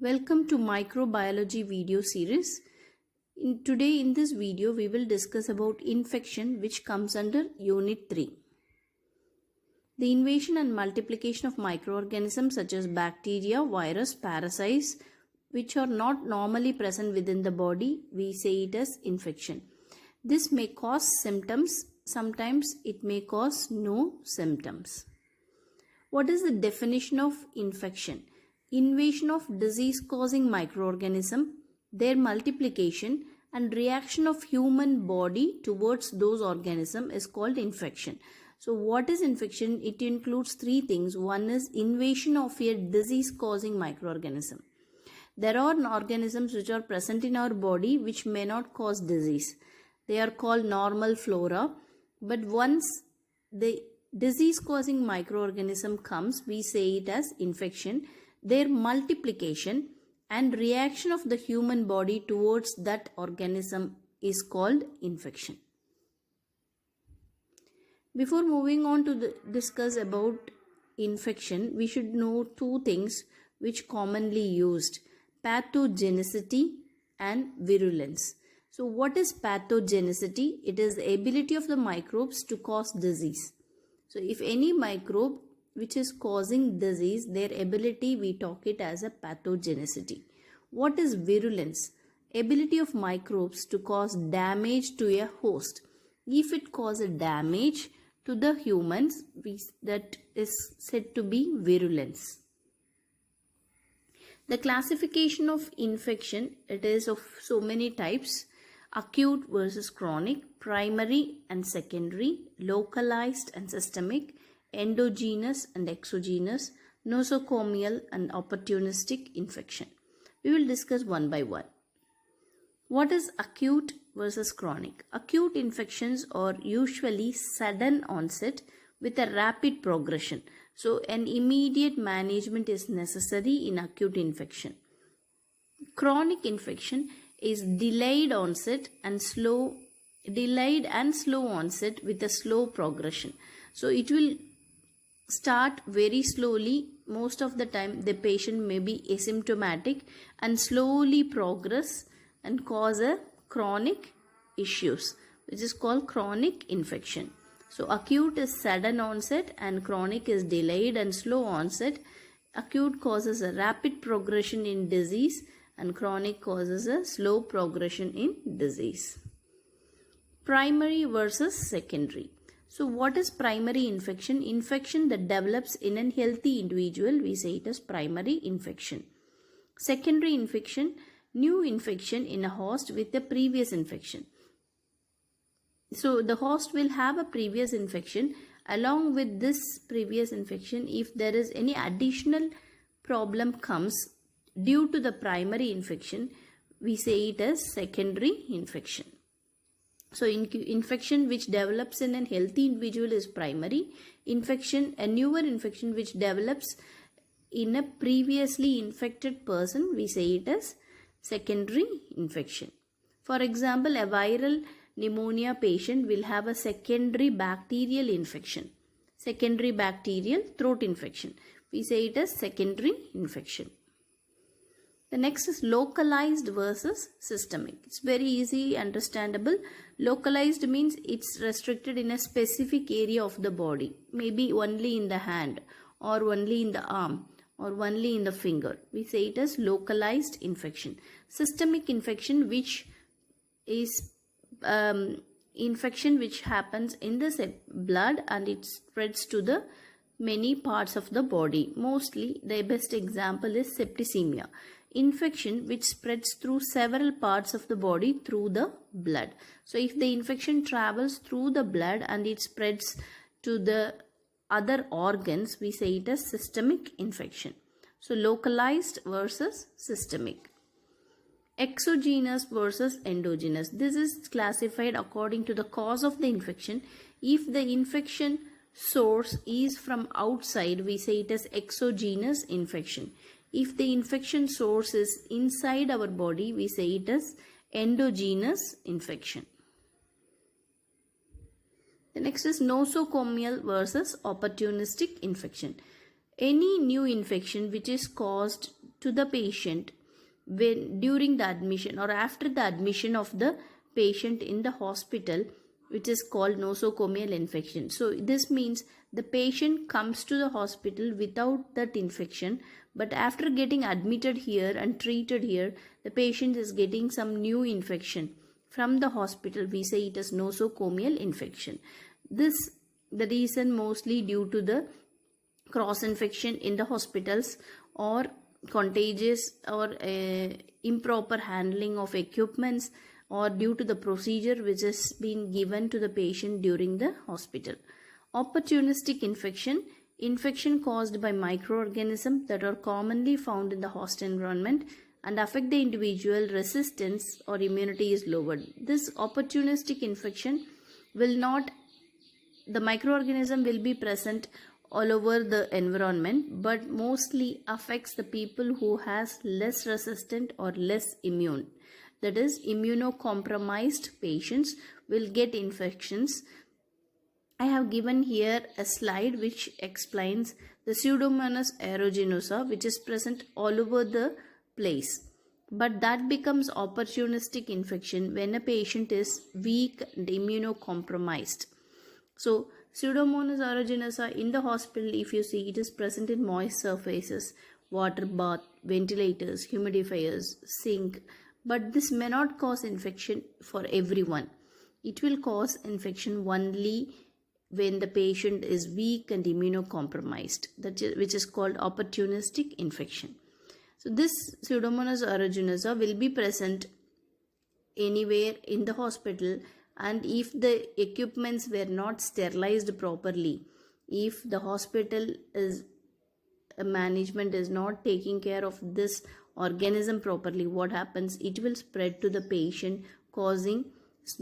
Welcome to microbiology video series. Today in this video we will discuss about infection, which comes under unit 3. The invasion and multiplication of microorganisms such as bacteria, virus, parasites which are not normally present within the body, we say it as infection. This may cause symptoms, sometimes it may cause no symptoms. What is the definition of infection? Invasion of disease-causing microorganism, their multiplication and reaction of human body towards those organisms is called infection. So what is infection? It includes three things. One is invasion of a disease-causing microorganism. There are organisms which are present in our body which may not cause disease. They are called normal flora. But once the disease-causing microorganism comes, we say it as infection. Their multiplication and reaction of the human body towards that organism is called infection. Before moving on to discuss about infection, we should know two things which commonly used: pathogenicity and virulence. So what is pathogenicity? It is the ability of the microbes to cause disease. So if any microbe which is causing disease, their ability, we talk it as a pathogenicity. What is virulence? Ability of microbes to cause damage to a host. If it causes damage to the humans, that is said to be virulence. The classification of infection, it is of so many types: acute versus chronic, primary and secondary, localized and systemic, endogenous and exogenous, nosocomial and opportunistic infection. We will discuss one by one. What is acute versus chronic? Acute infections are usually sudden onset with a rapid progression. So an immediate management is necessary in acute infection. Chronic infection is delayed and slow onset with a slow progression. So it will start very slowly. Most of the time the patient may be asymptomatic and slowly progress and cause a chronic issues, which is called chronic infection. So acute is sudden onset and chronic is delayed and slow onset. Acute causes a rapid progression in disease and chronic causes a slow progression in disease. Primary versus secondary. So what is primary infection? Infection that develops in a healthy individual, we say it as primary infection. Secondary infection, new infection in a host with a previous infection. So the host will have a previous infection. Along with this previous infection, if there is any additional problem comes due to the primary infection, we say it as secondary infection. So infection which develops in a healthy individual is primary infection. A newer infection which develops in a previously infected person, we say it as secondary infection. For example, a viral pneumonia patient will have a secondary bacterial infection, secondary bacterial throat infection. We say it as secondary infection. The next is localized versus systemic. It's very easy, understandable. Localized means it's restricted in a specific area of the body, maybe only in the hand or only in the arm or only in the finger. We say it as localized infection. Systemic infection, which is infection which happens in the blood and it spreads to the many parts of the body. Mostly the best example is septicemia. Infection which spreads through several parts of the body through the blood. So if the infection travels through the blood and it spreads to the other organs, we say it as systemic infection. So localized versus systemic. Exogenous versus endogenous. This is classified according to the cause of the infection. If the infection source is from outside, we say it as exogenous infection. If the infection source is inside our body, we say it as endogenous infection. The next is nosocomial versus opportunistic infection. Any new infection which is caused to the patient when during the admission or after the admission of the patient in the hospital, which is called nosocomial infection. So this means the patient comes to the hospital without that infection, but after getting admitted here and treated here, the patient is getting some new infection from the hospital. We say it is nosocomial infection. This the reason mostly due to the cross infection in the hospitals, or contagious or improper handling of equipments, or due to the procedure which has been given to the patient during the hospital. Opportunistic infection, infection caused by microorganisms that are commonly found in the host environment and affect the individual, resistance or immunity is lowered. This opportunistic infection will not, the microorganism will be present all over the environment, but mostly affects the people who has less resistant or less immune. That is, immunocompromised patients will get infections. I have given here a slide which explains the Pseudomonas aeruginosa, which is present all over the place. But that becomes opportunistic infection when a patient is weak and immunocompromised. So Pseudomonas aeruginosa in the hospital, if you see, it is present in moist surfaces, water bath, ventilators, humidifiers, sink. But this may not cause infection for everyone. It will cause infection only when the patient is weak and immunocompromised, which is called opportunistic infection. So this Pseudomonas aeruginosa will be present anywhere in the hospital, and if the equipments were not sterilized properly, if the hospital is management is not taking care of this organism properly, what happens? It will spread to the patient, causing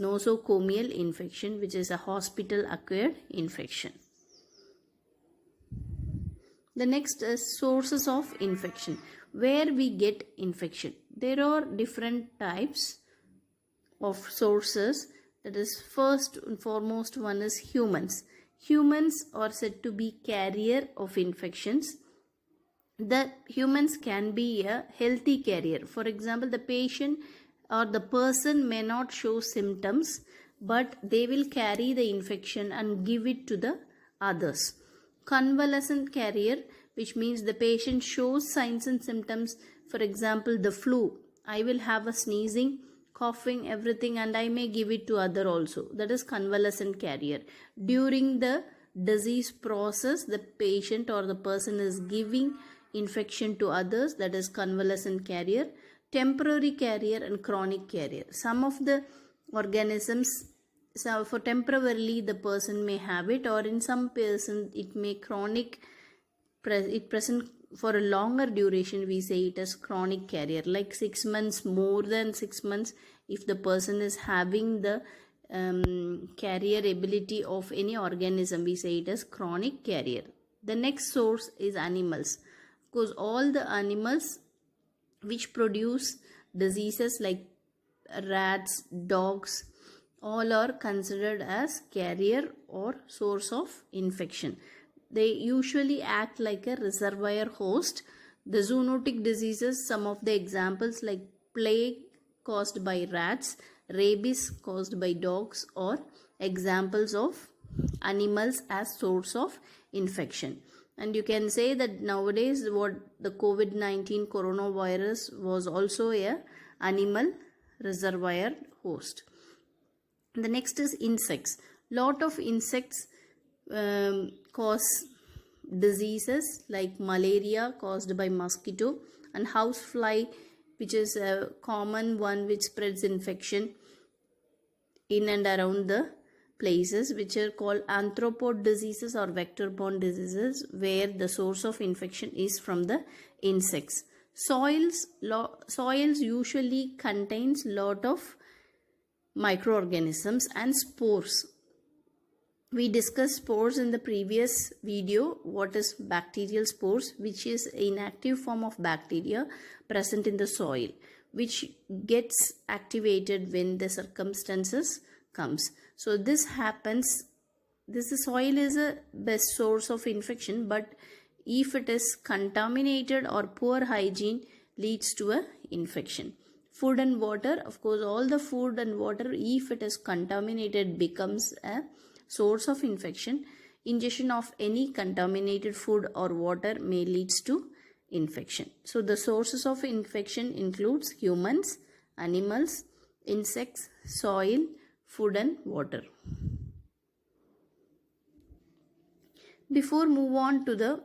nosocomial infection, which is a hospital acquired infection. The next is sources of infection. Where we get infection, there are different types of sources. That is, first and foremost one is humans. Humans are said to be carrier of infections. The humans can be a healthy carrier. For example, the patient or the person may not show symptoms, but they will carry the infection and give it to the others. Convalescent carrier, which means the patient shows signs and symptoms. For example, the flu, I will have a sneezing, coughing, everything, and I may give it to other also. That is convalescent carrier. During the disease process, the patient or the person is giving infection to others. That is convalescent carrier. Temporary carrier and chronic carrier. Some of the organisms, so for temporarily the person may have it, or in some person it may chronic, it present for a longer duration. We say it as chronic carrier, like 6 months, more than 6 months. If the person is having the carrier ability of any organism, we say it as chronic carrier. The next source is animals, because all the animals which produce diseases like rats, dogs, all are considered as carrier or source of infection. They usually act like a reservoir host. The zoonotic diseases, some of the examples like plague caused by rats, rabies caused by dogs, or examples of animals as source of infection. And you can say that nowadays what the COVID-19 coronavirus was also a animal reservoir host. The next is insects. Lot of insects cause diseases like malaria caused by mosquito, and housefly, which is a common one which spreads infection in and around the places, which are called arthropod diseases or vector-borne diseases, where the source of infection is from the insects. Soils usually contains lot of microorganisms and spores. We discussed spores in the previous video. What is bacterial spores? Which is inactive form of bacteria present in the soil, which gets activated when the circumstances comes. So this happens. Soil is a best source of infection, but if it is contaminated or poor hygiene, leads to a infection. Food and water, of course, all the food and water, if it is contaminated, becomes a source of infection. Ingestion of any contaminated food or water may leads to infection. So the sources of infection includes humans, animals, insects, soil, food and water. Before move on to the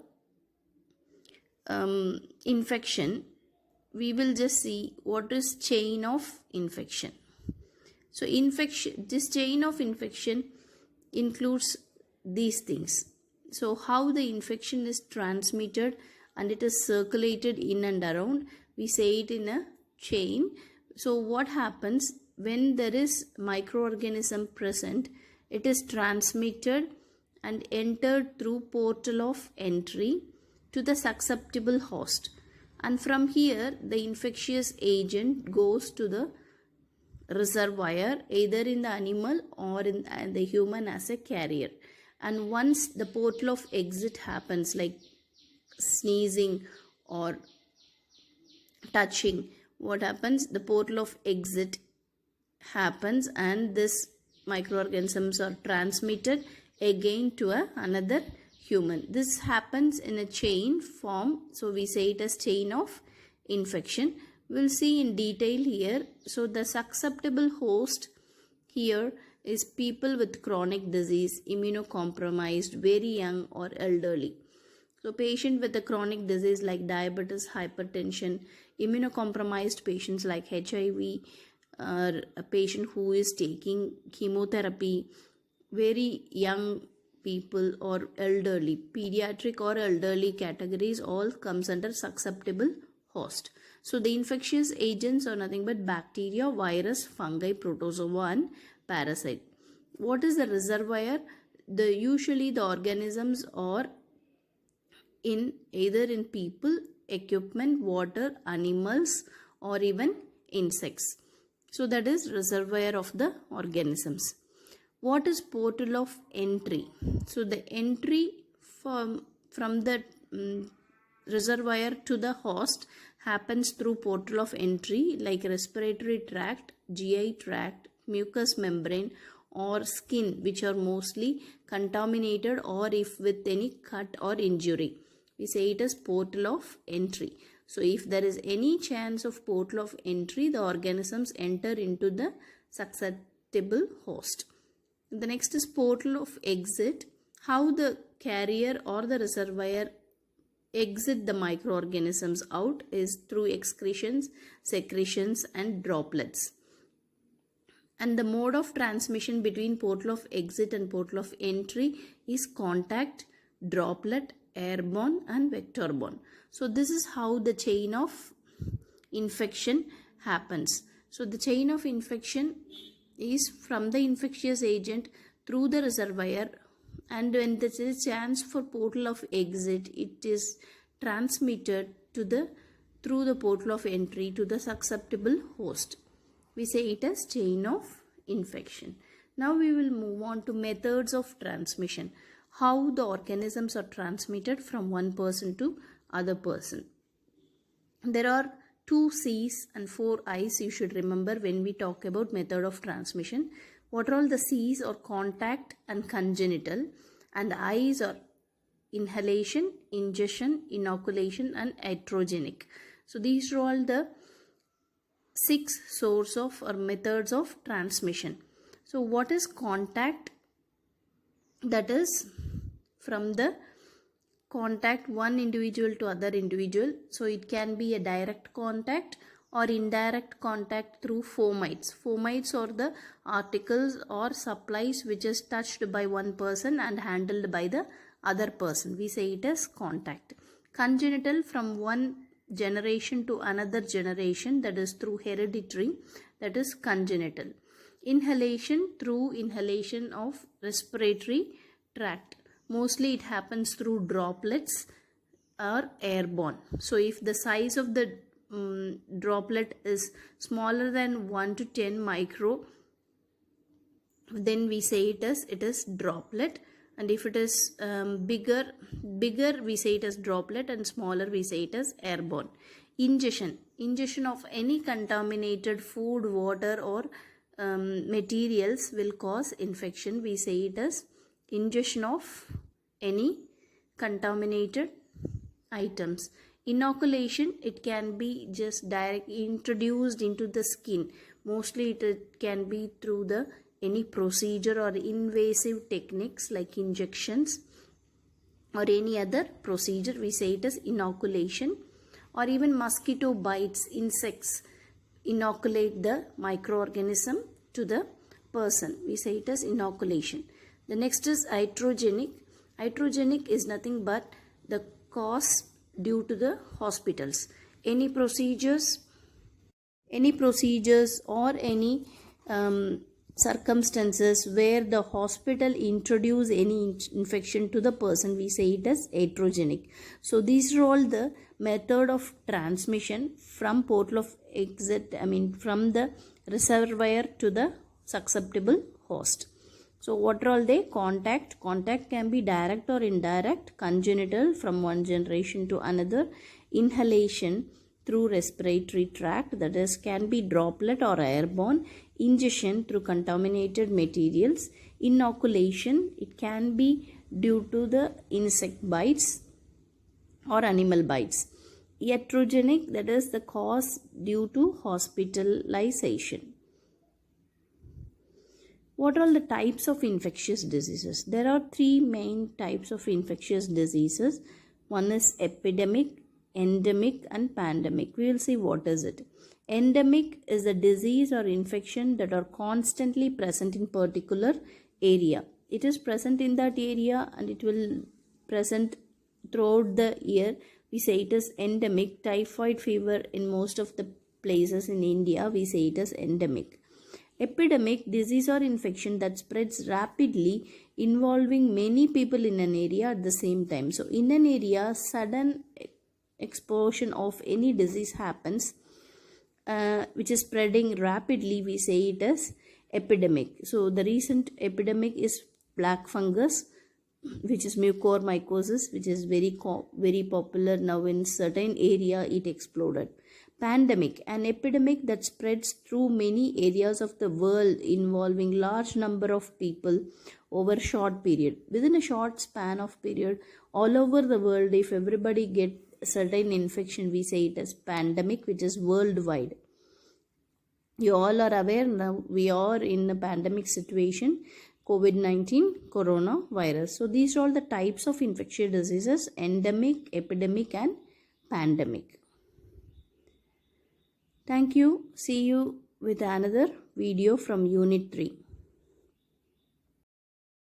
infection, we will just see what is chain of infection. So this chain of infection includes these things. So how the infection is transmitted and it is circulated in and around, we say it in a chain. So what happens when there is microorganism present, it is transmitted and entered through portal of entry to the susceptible host, and from here the infectious agent goes to the reservoir, either in the animal or in the human as a carrier. And once the portal of exit happens, like sneezing or touching, what happens, the portal of exit happens and this microorganisms are transmitted again to another human. This happens in a chain form, so we say it as chain of infection. We'll see in detail here. So the susceptible host here is people with chronic disease, immunocompromised, very young or elderly. So patient with a chronic disease like diabetes, hypertension, immunocompromised patients like HIV, or a patient who is taking chemotherapy, very young people or elderly, pediatric or elderly categories, all comes under susceptible host. So the infectious agents are nothing but bacteria, virus, fungi, protozoa and parasite. What is the reservoir? Usually the organisms are in either in people, equipment, water, animals or even insects. So that is reservoir of the organisms. What is portal of entry? So the entry from the reservoir to the host happens through portal of entry like respiratory tract, GI tract, mucous membrane or skin, which are mostly contaminated or if with any cut or injury. We say it as portal of entry. So if there is any chance of portal of entry, the organisms enter into the susceptible host. The next is portal of exit. How the carrier or the reservoir exit the microorganisms out is through excretions, secretions and droplets. And the mode of transmission between portal of exit and portal of entry is contact, droplet, airborne and vector-borne. So this is how the chain of infection happens. So the chain of infection is from the infectious agent through the reservoir, and when there is a chance for portal of exit, it is transmitted to through the portal of entry to the susceptible host. We say it as chain of infection. Now we will move on to methods of transmission. How the organisms are transmitted from one person to other person. There are 2 C's and 4 I's you should remember when we talk about method of transmission. What are all the C's are contact and congenital, and the I's are inhalation, ingestion, inoculation and iatrogenic. So these are all the 6 source of or methods of transmission. So what is contact? That is from the contact one individual to other individual. So it can be a direct contact or indirect contact through fomites. Fomites are the articles or supplies which is touched by one person and handled by the other person. We say it as contact. Congenital, from one generation to another generation, that is through hereditary, that is congenital. Inhalation, through inhalation of respiratory tract. Mostly it happens through droplets or airborne. So if the size of the droplet is smaller than 1 to 10 micro, then we say it is droplet, and if it is bigger we say it as droplet, and smaller we say it as airborne. Ingestion of any contaminated food, water, or materials will cause infection. We say it as ingestion of any contaminated items. Inoculation, it can be just direct introduced into the skin. Mostly it can be through the any procedure or invasive techniques like injections or any other procedure. We say it as inoculation. Or even mosquito bites, insects inoculate the microorganism to the person. We say it as inoculation. The next is iatrogenic. Iatrogenic is nothing but the cause due to the hospitals. Any procedures or any circumstances where the hospital introduce any infection to the person, we say it as iatrogenic. So these are all the method of transmission from portal of exit, from the reservoir to the susceptible host. So what are all they? Contact can be direct or indirect. Congenital, from one generation to another. Inhalation through respiratory tract, that is can be droplet or airborne. Ingestion through contaminated materials. Inoculation, it can be due to the insect bites or animal bites. Iatrogenic, that is the cause due to hospitalization. What are all the types of infectious diseases? There are three main types of infectious diseases. One is epidemic, endemic, and pandemic. We will see what is it. Endemic is a disease or infection that are constantly present in particular area. It is present in that area and it will present throughout the year. We say it is endemic. Typhoid fever in most of the places in India, we say it is endemic. Epidemic, disease or infection that spreads rapidly involving many people in an area at the same time. So in an area, sudden explosion of any disease happens which is spreading rapidly, we say it as epidemic. So the recent epidemic is black fungus, which is mucormycosis, which is very popular now in certain area. It exploded. Pandemic, an epidemic that spreads through many areas of the world involving large number of people over a short period. Within a short span of period, all over the world, if everybody get certain infection, we say it as pandemic, which is worldwide. You all are aware now we are in a pandemic situation, COVID-19 coronavirus. So these are all the types of infectious diseases: endemic, epidemic, and pandemic. Thank you. See you with another video from Unit 3.